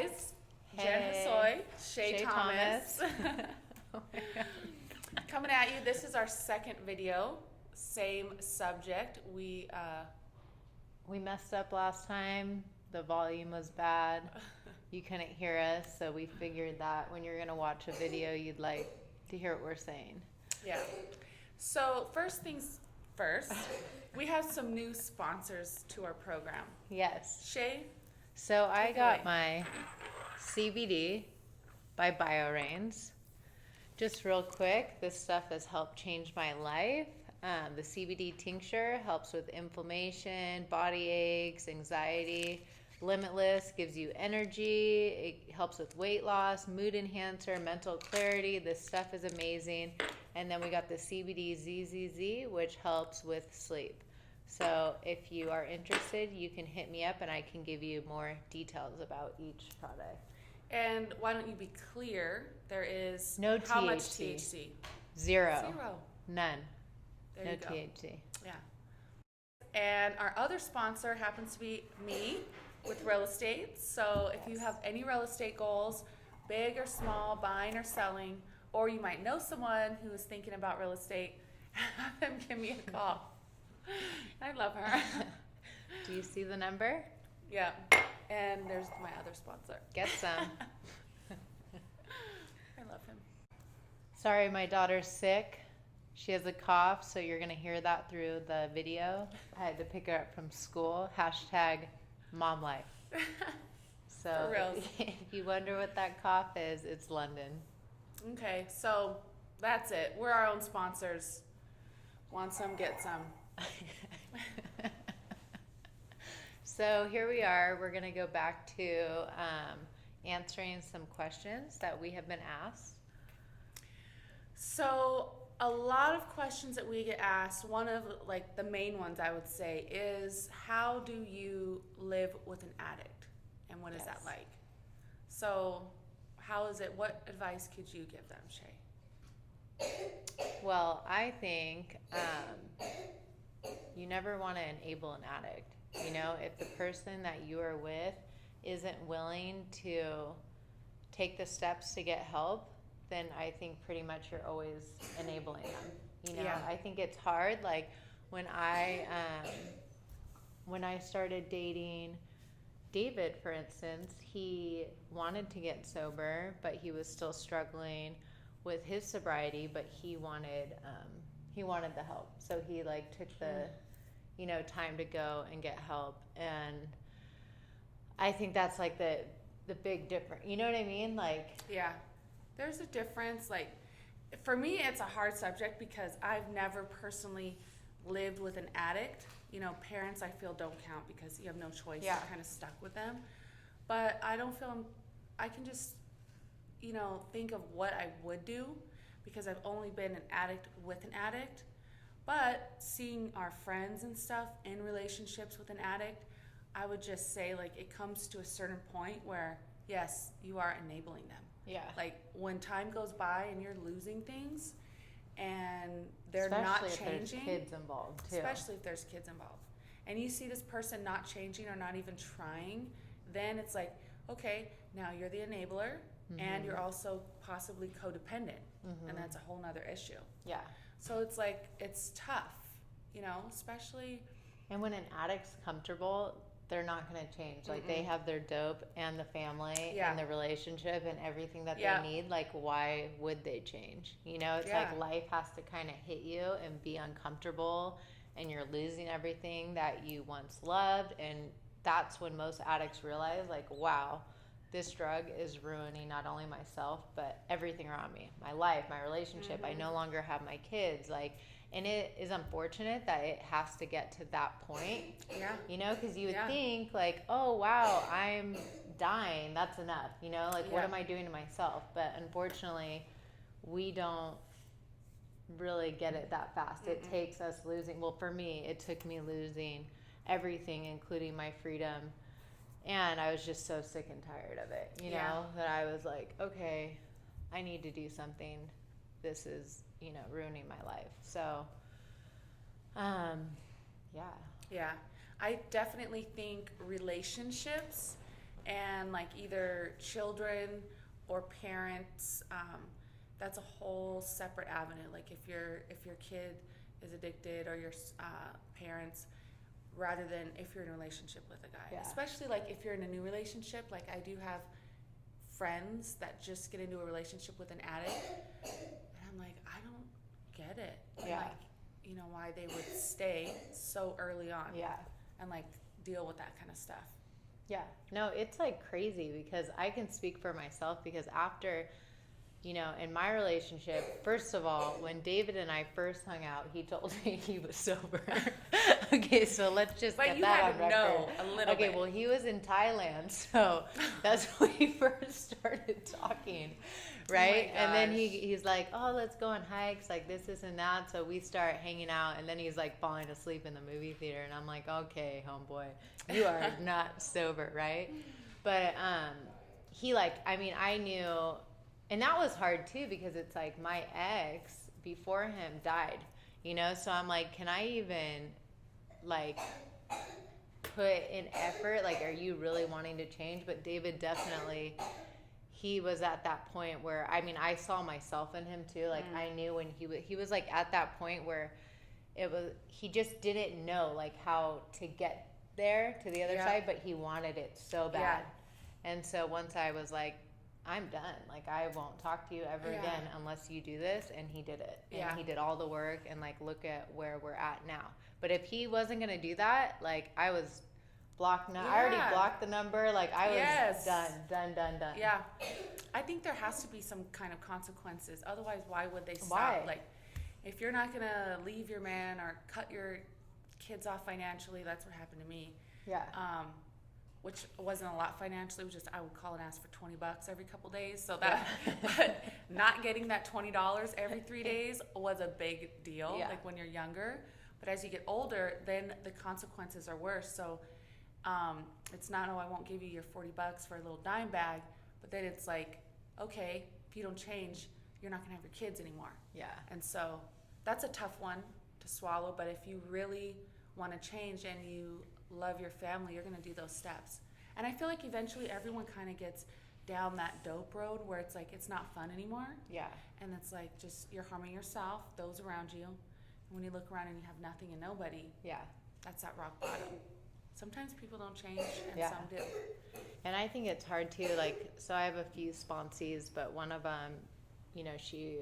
guys. Jen Hosoi, Shay Thomas. Oh my God. Coming at you. This is our second video. Same subject. We messed up last time. The volume was bad. You couldn't hear us, so we figured that when you're going to watch a video, you'd like to hear what we're saying. Yeah. So first things first, we have some new sponsors to our program. Yes. Shay? So I Take it got away. my CBD by BioRains. Just real quick, this stuff has helped change my life. The CBD tincture helps with inflammation, body aches, anxiety. Limitless gives you energy. It helps with weight loss, mood enhancer, mental clarity. This stuff is amazing. And then we got the CBD ZZZ, which helps with sleep. So if you are interested, you can hit me up and I can give you more details about each product. And why don't you be clear? There is No how THC. much THC? Zero. Zero. None. There No you go. THC. Yeah. And our other sponsor happens to be me with real estate. So if you have any real estate goals, big or small, buying or selling, or you might know someone who is thinking about real estate, have them give me a call. I love her. Do you see the number? Yeah. And there's my other sponsor. Get some. I love him. Sorry, my daughter's sick. She has a cough, so you're going to hear that through the video. I had to pick her up from school. Hashtag mom life. So For real. if you wonder what that cough is, it's London. Okay, so that's it. We're our own sponsors. Want some, get some. So here we are. We're going to go back to answering some questions that we have been asked. So a lot of questions that we get asked, one of like the main ones I would say is, how do you live with an addict? And what is that Yes. like? So how is it, what advice could you give them, Shay? Well, I think you never want to enable an addict. You know, if the person that you are with isn't willing to take the steps to get help, then I think pretty much you're always enabling them. You know, Yeah. I think it's hard. Like when I started dating David, for instance, he wanted to get sober, but he was still struggling with his sobriety, but he wanted the help. So he like took the time to go and get help. And I think that's like the big difference. You know what I mean? Like, Yeah, there's a difference. Like, for me, it's a hard subject because I've never personally lived with an addict. You know, parents I feel don't count because you have no choice. Yeah. You're kind of stuck with them. But I don't feel, I can just, think of what I would do because I've only been an addict with an addict. But seeing our friends and stuff in relationships with an addict, I would just say, like, it comes to a certain point where, yes, you are enabling them. yeah. Like, when time goes by and you're losing things and they're Especially not if changing, there's kids involved too. especially if there's kids involved, and you see this person not changing or not even trying, then it's like, okay, now you're the enabler and you're also possibly codependent, and that's a whole nother issue. Yeah. So it's like, it's tough, especially, And when an addict's comfortable, they're not going to change. Like they have their dope and the family Yeah. and the relationship and everything that Yeah. they need. Like, why would they change? It's Yeah. like life has to kind of hit you and be uncomfortable, and you're losing everything that you once loved. And that's when most addicts realize, like, wow, this drug is ruining not only myself, but everything around me, my life, my relationship. I no longer have my kids. Like, and it is unfortunate that it has to get to that point, yeah, because you would Yeah. think like, oh, wow, I'm dying. That's enough, like, what Yeah. am I doing to myself? But unfortunately, we don't really get it that fast. It takes us losing, well, for me, it took me losing everything, including my freedom. And I was just so sick and tired of it, Yeah. that I was like, okay, I need to do something. This is, ruining my life. So, yeah. Yeah, I definitely think relationships and like either children or parents. That's a whole separate avenue. Like if your kid is addicted, or your parents, rather than if you're in a relationship with a guy. Yeah. Especially like if you're in a new relationship. Like I do have friends that just get into a relationship with an addict, and I'm like, I don't get it. Yeah. Like, you know, why they would stay so early on. Yeah. And like deal with that kind of stuff. Yeah. No, it's like crazy, because I can speak for myself, because after, you know, in my relationship, first of all, when David and I first hung out, he told me he was sober. Okay, so let's just But get you that had on to record. know a little Okay, bit. well, he was in Thailand, so that's when we first started talking, right? Oh my And then gosh. he's like, oh, let's go on hikes, like this and that. So we start hanging out, and then he's like falling asleep in the movie theater, and I'm like, okay, homeboy, you are not sober, right? But he like, I mean, I knew, and that was hard too, because it's like my ex before him died, you know? So I'm like, can I even like put in effort? Like, are you really wanting to change? But David definitely, he was at that point where, I mean, I saw myself in him too. Like I knew when he was like at that point where it was, he just didn't know like how to get there to the other Yeah. side, but he wanted it so bad. Yeah. And so once I was like, I'm done. Like, I won't talk to you ever Yeah. again unless you do this. And he did it. And Yeah. he did all the work, and like, look at where we're at now. But if he wasn't going to do that, like, I was blocked. I already Yeah. blocked the number. Like, I was Yes. done. Yeah. I think there has to be some kind of consequences. Otherwise, why would they stop? Why? Like, if you're not going to leave your man or cut your kids off financially, that's what happened to me. Yeah. Which wasn't a lot financially. It was just I would call and ask for $20 every couple days. So that, but not getting that $20 every 3 days was a big deal. Yeah. Like when you're younger, but as you get older, then the consequences are worse. So it's not, oh, I won't give you your $40 for a little dime bag, but then it's like, okay, if you don't change, you're not gonna have your kids anymore. Yeah. And so that's a tough one to swallow. But if you really want to change and you love your family, you're going to do those steps. And I feel like eventually everyone kind of gets down that dope road where it's like it's not fun anymore. Yeah. And it's like just you're harming yourself, those around you. And when you look around and you have nothing and nobody, Yeah. that's at rock bottom. Sometimes people don't change, and Yeah. some do. And I think it's hard too. Like, so I have a few sponsees, but one of them, you know, she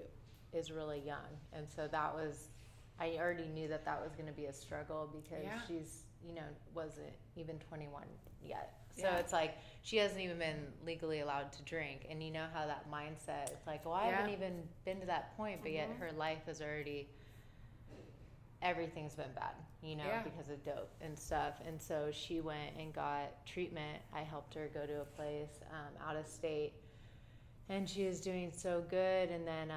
is really young. And so that was, I already knew that was going to be a struggle, because Yeah. she's, you know, wasn't even 21 yet. So Yeah. it's like, she hasn't even been legally allowed to drink. And you know how that mindset, it's like, well, I Yeah. haven't even been to that point, but yet Mhm. her life is already, everything's been bad, you know, Yeah. because of dope and stuff. And so she went and got treatment. I helped her go to a place out of state, and she was doing so good. And then,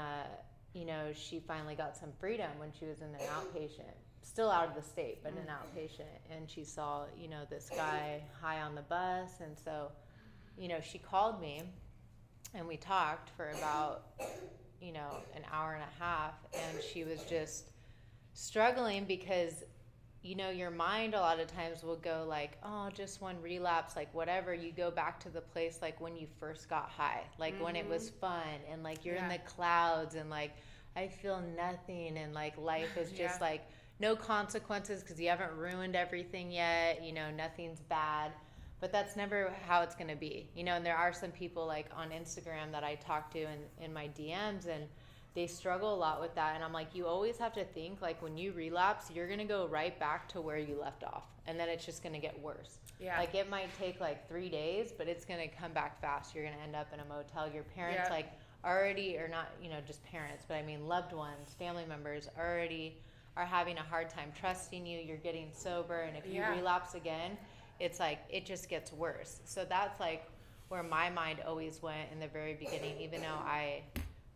you know, she finally got some freedom when she was in an outpatient, still out of the state, but an outpatient. And she saw, you know, this guy high on the bus. And so, you know, she called me, and we talked for about, you know, an hour and a half. And she was just struggling because, you know, your mind a lot of times will go like, oh, just one relapse, like whatever. You go back to the place like when you first got high, like when it was fun, and like you're in the clouds, and like I feel nothing, and like life is just like no consequences because you haven't ruined everything yet, you know, nothing's bad. But that's never how it's going to be, you know. And there are some people like on Instagram that I talk to in my DMs, and they struggle a lot with that. And I'm like, you always have to think like when you relapse, you're going to go right back to where you left off. And then it's just going to get worse. Yeah. Like it might take like 3 days, but it's going to come back fast. You're going to end up in a motel. Your parents like already, or not, you know, just parents, but I mean loved ones, family members already are having a hard time trusting you. You're getting sober. And if you relapse again, it's like, it just gets worse. So that's like where my mind always went in the very beginning, even though I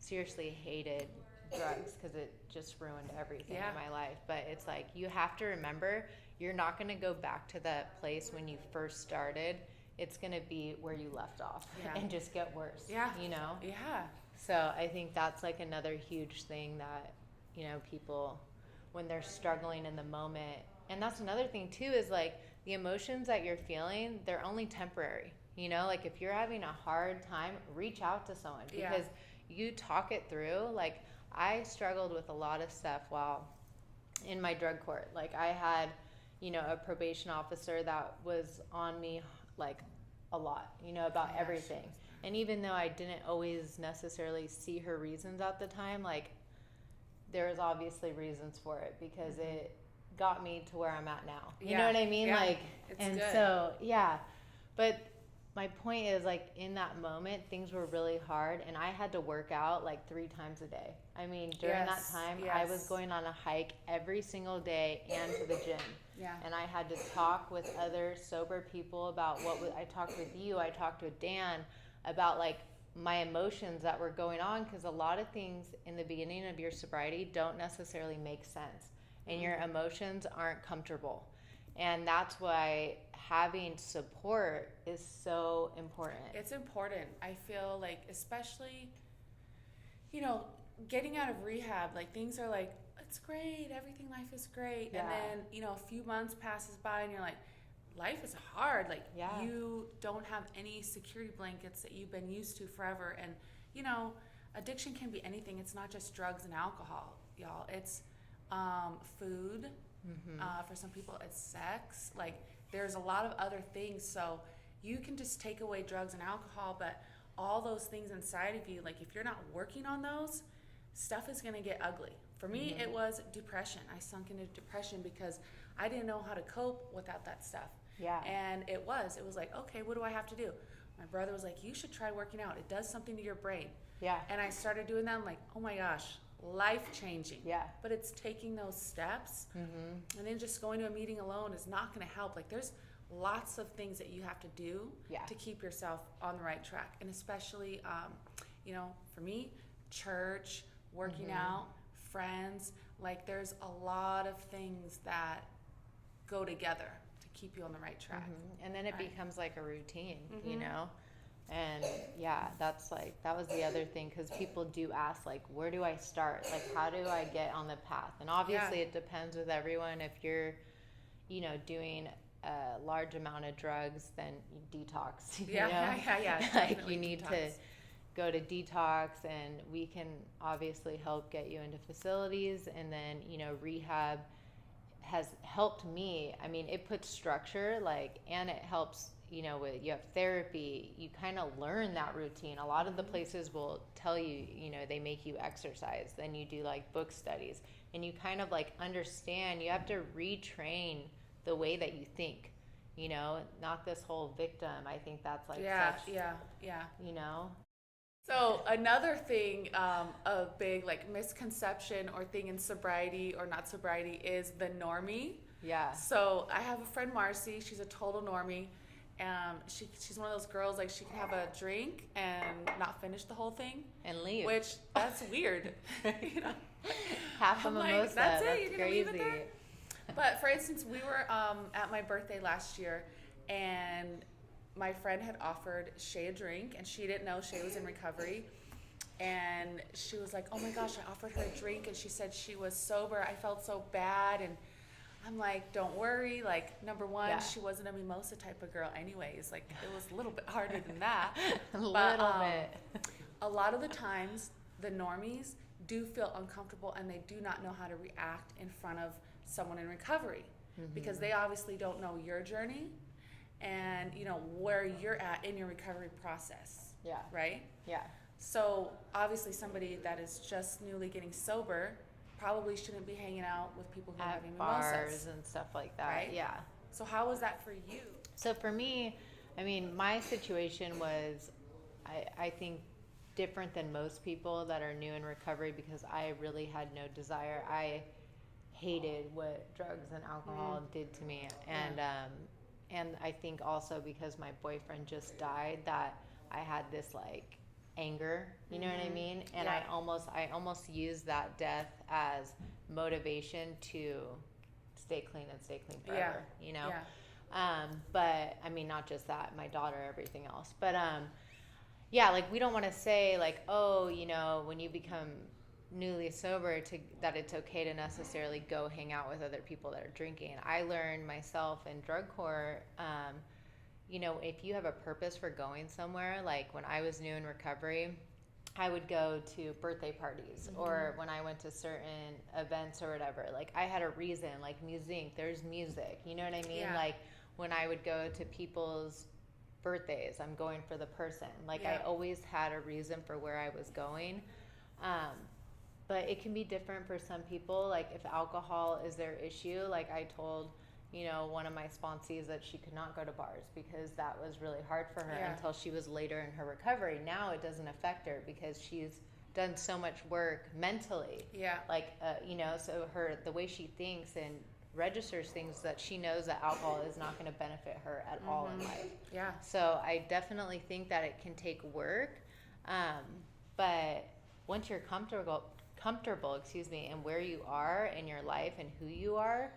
seriously hated drugs because it just ruined everything in my life. But it's like, you have to remember, you're not going to go back to that place when you first started. It's going to be where you left off and just get worse, you know? Yeah. So I think that's like another huge thing that, you know, people, when they're struggling in the moment, and that's another thing too, is like the emotions that you're feeling, they're only temporary. You know, like if you're having a hard time, reach out to someone because you talk it through. Like I struggled with a lot of stuff while in my drug court. Like I had, you know, a probation officer that was on me like a lot, you know, about everything. And even though I didn't always necessarily see her reasons at the time, like there was obviously reasons for it because it got me to where I'm at now. You know what I mean? Like, it's and good. so, but my point is like in that moment, things were really hard and I had to work out like 3 times a day. I mean, during that time, I was going on a hike every single day and to the gym. Yeah. And I had to talk with other sober people about I talked with you, I talked with Dan about like my emotions that were going on because a lot of things in the beginning of your sobriety don't necessarily make sense and your emotions aren't comfortable. And that's why having support is so important. It's important. I feel like, especially, you know, getting out of rehab, like things are like, it's great, everything, life is great. And then, you know, a few months passes by and you're like, life is hard. Like you don't have any security blankets that you've been used to forever. And, you know, addiction can be anything. It's not just drugs and alcohol, y'all. It's food. For some people, it's sex. Like there's a lot of other things. So you can just take away drugs and alcohol, but all those things inside of you, like if you're not working on those, stuff is going to get ugly. For me, it was depression. I sunk into depression because I didn't know how to cope without that stuff. Yeah. And it was like, okay, what do I have to do? My brother was like, you should try working out. It does something to your brain. Yeah. And I started doing that. I'm like, oh my gosh, life changing. Yeah. But it's taking those steps. And then just going to a meeting alone is not going to help. Like there's lots of things that you have to do to keep yourself on the right track. And especially, you know, for me, church, working out, friends, like there's a lot of things that go together to keep you on the right track. And then it becomes like a routine, you know? And that's like, that was the other thing because people do ask, like, where do I start? Like, how do I get on the path? And obviously it depends with everyone. If you're, you know, doing a large amount of drugs, then you detox. You know? Like you need to go to detox, and we can obviously help get you into facilities. And then, you know, rehab has helped me. I mean, it puts structure, like, and it helps, you know, with you have therapy, you kind of learn that routine. A lot of the places will tell you, you know, they make you exercise, then you do like book studies, and you kind of like understand, you have to retrain the way that you think, you know, not this whole victim. I think that's like such, you know. So another thing, a big like misconception or thing in sobriety or not sobriety is the normie. Yeah. So I have a friend, Marcy. She's a total normie. She's one of those girls, like she can have a drink and not finish the whole thing and leave, which that's weird. You know, half a mimosa. Like, that's it. That's You're gonna crazy. leave it there? But for instance, we were at my birthday last year, and my friend had offered Shay a drink, and she didn't know Shay was in recovery. And she was like, oh my gosh, I offered her a drink, and she said she was sober. I felt so bad. And I'm like, don't worry. Like, number one, she wasn't a mimosa type of girl anyways. Like, it was a little bit harder than that. A little bit. A lot of the times, the normies do feel uncomfortable, and they do not know how to react in front of someone in recovery because they obviously don't know your journey and, you know, where you're at in your recovery process. Yeah. Right? Yeah. So obviously somebody that is just newly getting sober probably shouldn't be hanging out with people who are having bars mimosas and stuff like that. Right? Yeah. So how was that for you? So for me, I mean, my situation was, I think, different than most people that are new in recovery because I really had no desire. I hated what drugs and alcohol did to me, and I think also because my boyfriend just died that I had this like anger, you know what I mean? And I almost used that death as motivation to stay clean and stay clean forever, you know? But I mean, not just that, my daughter, everything else. But like we don't want to say like, oh, you know, when you become newly sober that it's okay to necessarily go hang out with other people that are drinking. I learned myself in drug court, if you have a purpose for going somewhere, like when I was new in recovery, I would go to birthday parties or when I went to certain events or whatever. Like I had a reason, like music, there's music, you know what I mean? Yeah. Like when I would go to people's birthdays, I'm going for the person. Like I always had a reason for where I was going. But it can be different for some people. Like if alcohol is their issue, like I told one of my sponsees that she could not go to bars because that was really hard for her until she was later in her recovery. Now it doesn't affect her because she's done so much work mentally. Yeah. Like, so the way she thinks and registers things that she knows that alcohol is not going to benefit her at all in life. Yeah. So I definitely think that it can take work. But once you're comfortable, and where you are in your life and who you are,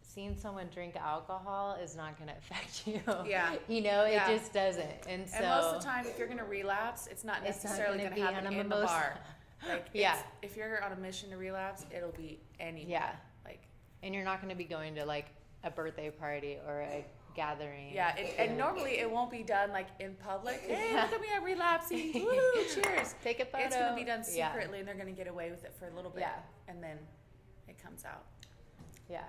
seeing someone drink alcohol is not going to affect you. Yeah. It just doesn't. And so most of the time, if you're going to relapse, it's not necessarily going to happen in the bar. Like, if you're on a mission to relapse, it'll be anywhere. Yeah. And you're not going to be going to like a birthday party or a gathering. Yeah. And normally it won't be done like in public. Hey, look at me, I'm relapsing. Woo, cheers. Take a photo. It's going to be done secretly and they're going to get away with it for a little bit. Yeah. And then it comes out. Yeah.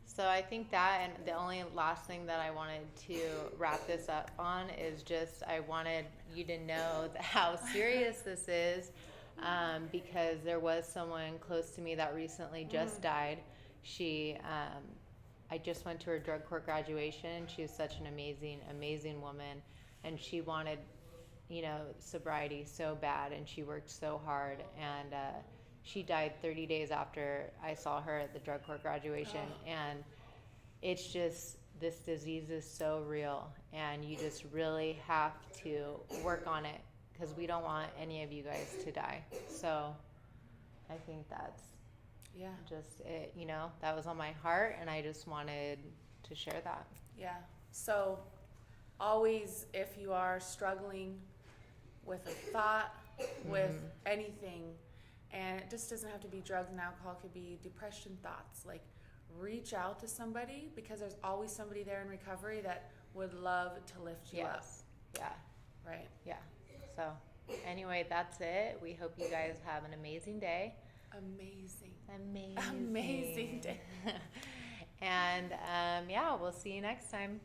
So I think that, and the only last thing that I wanted to wrap this up on is just I wanted you to know how serious this is, because there was someone close to me that recently just died. She, I just went to her drug court graduation. She was such an amazing, amazing woman, and she wanted, sobriety so bad, and she worked so hard, and she died 30 days after I saw her at the drug court graduation. And it's just, this disease is so real, and you just really have to work on it because we don't want any of you guys to die. So I think that's just it, that was on my heart, and I just wanted to share that. Yeah. So always, if you are struggling with a thought, with anything, and it just doesn't have to be drugs and alcohol. It could be depression thoughts. Like, reach out to somebody because there's always somebody there in recovery that would love to lift you up. Yeah. Right. Yeah. So anyway, that's it. We hope you guys have an amazing day. Amazing day. And we'll see you next time.